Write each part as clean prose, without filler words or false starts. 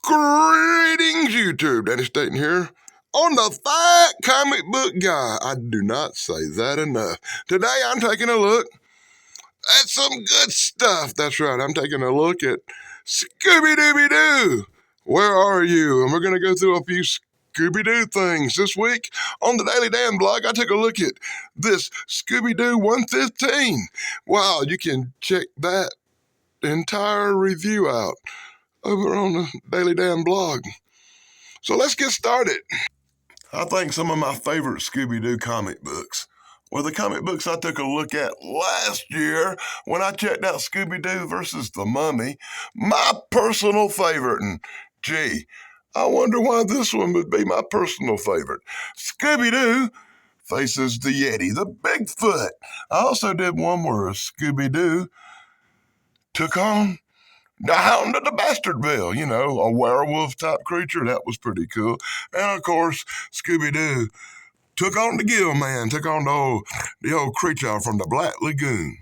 Greetings, YouTube. Danny Staten here on the Fat Comic Book Guy. I do not say that enough. Today I'm taking a look at some good stuff. That's right, I'm taking a look at Scooby Doo. Where are you? And we're going to go through a few Scooby Doo things. This week on the Daily Dan blog, I took a look at this Scooby Doo 115. Wow, you can check that entire review out over on the Daily Dan blog. So let's get started. I think some of my favorite Scooby-Doo comic books were the comic books I took a look at last year when I checked out Scooby-Doo versus the Mummy. My personal favorite, and gee, I wonder why this one would be my personal favorite. Scooby-Doo faces the Yeti, the Bigfoot. I also did one where Scooby-Doo took on the Hound of the Bastardville, a werewolf type creature. That was pretty cool. And of course, Scooby-Doo took on the Gill Man, took on the old creature from the Black Lagoon.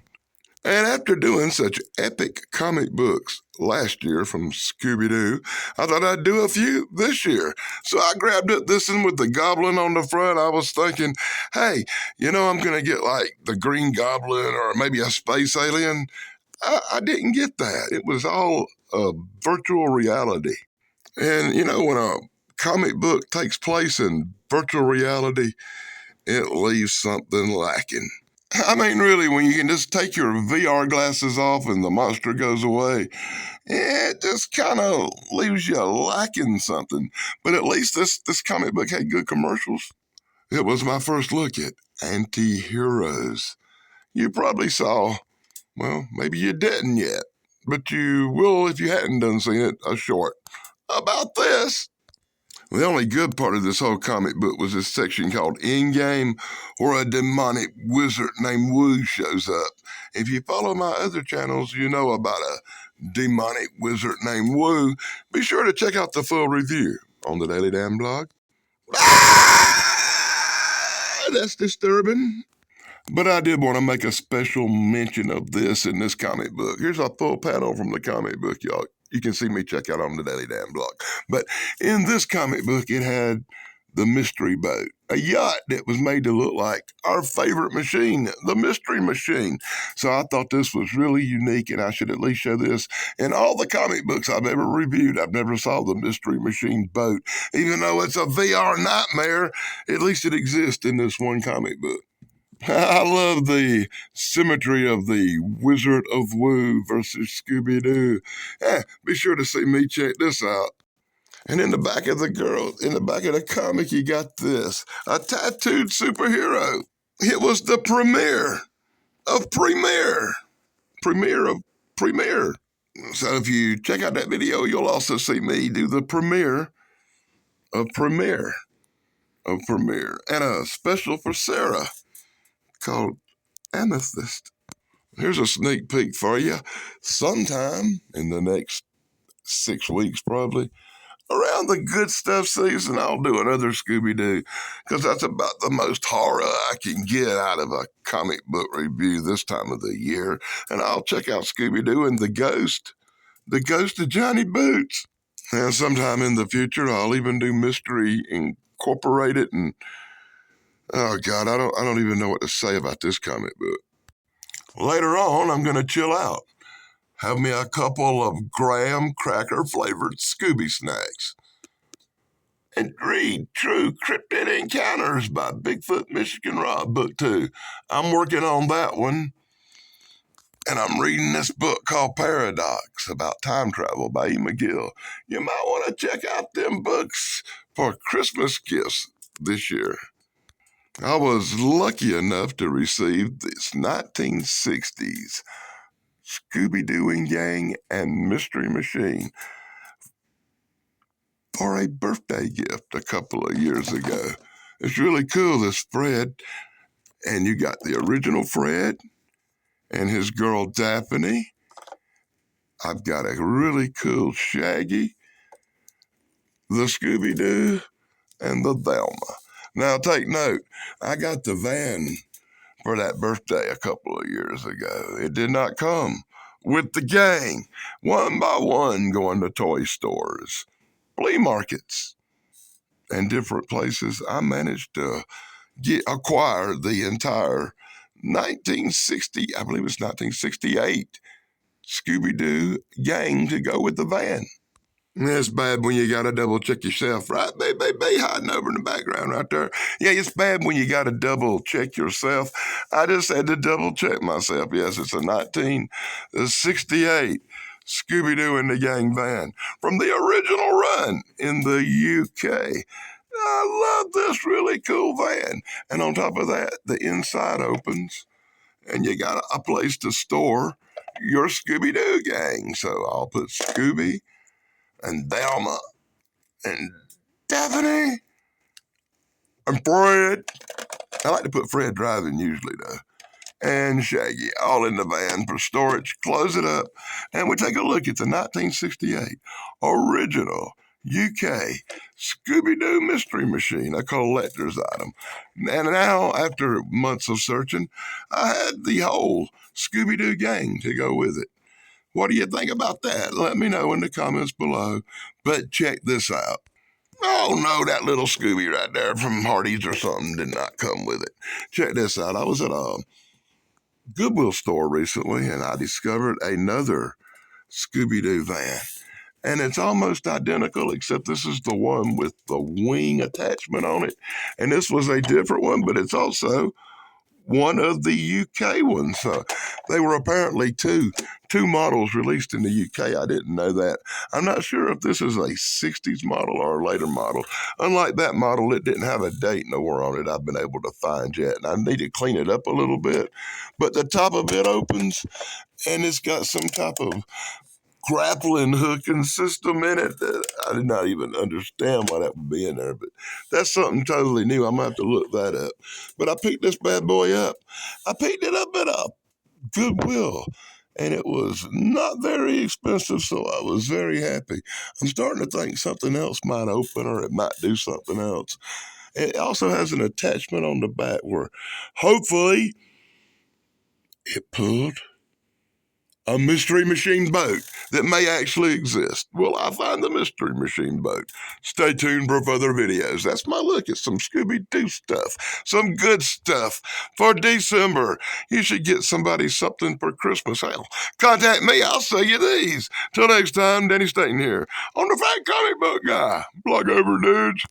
And after doing such epic comic books last year from Scooby-Doo, I thought I'd do a few this year. So I grabbed up this one with the goblin on the front. I was thinking, hey, I'm going to get like the Green Goblin or maybe a space alien. I didn't get that. It was all virtual reality. And, when a comic book takes place in virtual reality, it leaves something lacking. I mean, really, when you can just take your VR glasses off and the monster goes away, it just kind of leaves you lacking something. But at least this comic book had good commercials. It was my first look at anti-heroes. You probably saw, well, maybe you didn't yet, but you will if you hadn't done seen it, a short about this. The only good part of this whole comic book was this section called Endgame, where a demonic wizard named Wu shows up. If you follow my other channels, you know about a demonic wizard named Wu. Be sure to check out the full review on the Daily Dan blog. That's disturbing. But I did want to make a special mention of this in this comic book. Here's a full panel from the comic book, y'all. You can see me check out on the Daily Dan blog. But in this comic book, it had the mystery boat, a yacht that was made to look like our favorite machine, the Mystery Machine. So I thought this was really unique, and I should at least show this. In all the comic books I've ever reviewed, I've never saw the Mystery Machine boat. Even though it's a VR nightmare, at least it exists in this one comic book. I love the symmetry of the Wizard of Wu versus Scooby-Doo. Be sure to see me check this out. And in the back of the comic, you got this, a tattooed superhero. It was the premiere of Premiere. So if you check out that video, you'll also see me do the premiere of Premiere. And a special for Sarah called Amethyst. Here's a sneak peek for you. Sometime in the next 6 weeks, probably, around the good stuff season, I'll do another Scooby-Doo, because that's about the most horror I can get out of a comic book review this time of the year. And I'll check out Scooby-Doo and the ghost of Johnny Boots. And sometime in the future, I'll even do Mystery Incorporated, and oh God, I don't even know what to say about this comic book. Later on, I'm going to chill out. Have me a couple of graham cracker flavored Scooby snacks. And read True Cryptid Encounters by Bigfoot Michigan Rob, Book 2. I'm working on that one. And I'm reading this book called Paradox about time travel by E. McGill. You might want to check out them books for Christmas gifts this year. I was lucky enough to receive this 1960s Scooby-Doo and Gang and Mystery Machine for a birthday gift a couple of years ago. It's really cool, this Fred. And you got the original Fred and his girl Daphne. I've got a really cool Shaggy, the Scooby-Doo, and the Velma. Now take note, I got the van for that birthday a couple of years ago. It did not come with the gang, one by one going to toy stores. flea markets and different places, I managed to acquire the entire 1960, I believe it's 1968, Scooby Doo gang to go with the van. It's bad when you got to double check yourself, right? Baby, hiding over in the background right there. Yeah, it's bad when you got to double check yourself. I just had to double check myself. Yes, it's a 1968 Scooby Doo and the Gang van from the original run in the UK. I love this really cool van. And on top of that, the inside opens and you got a place to store your Scooby Doo gang. So I'll put Scooby and Thelma and Daphne and Fred. I like to put Fred driving usually though. And Shaggy all in the van for storage. Close it up and we take a look at the 1968 original UK Scooby-Doo Mystery Machine, a collector's item. And now, after months of searching, I had the whole Scooby-Doo gang to go with it. What do you think about that? Let me know in the comments below. But check this out. Oh no, that little Scooby right there from Hardee's or something did not come with it. Check this out. I was at a Goodwill store recently and I discovered another Scooby-Doo van. And it's almost identical, except this is the one with the wing attachment on it. And this was a different one, but it's also one of the UK ones. So they were apparently two models released in the UK. I didn't know that. I'm not sure if this is a 60s model or a later model. Unlike that model, it didn't have a date nowhere on it I've been able to find yet. And I need to clean it up a little bit. But the top of it opens, and it's got some type of grappling hooking system in it that I did not even understand why that would be in there, but that's something totally new. I'm gonna have to look that up. But I picked this bad boy up. I picked it up at a Goodwill, and it was not very expensive, so I was very happy. I'm starting to think something else might open or it might do something else. It also has an attachment on the back where hopefully it pulled a mystery machine boat that may actually exist. Will I find the mystery machine boat? Stay tuned for further videos. That's my look at some Scooby-Doo stuff, some good stuff for December. You should get somebody something for Christmas. Hell, contact me. I'll sell you these. Till next time, Danny Staten here on the Fat Comic Book Guy. Blog over, dudes.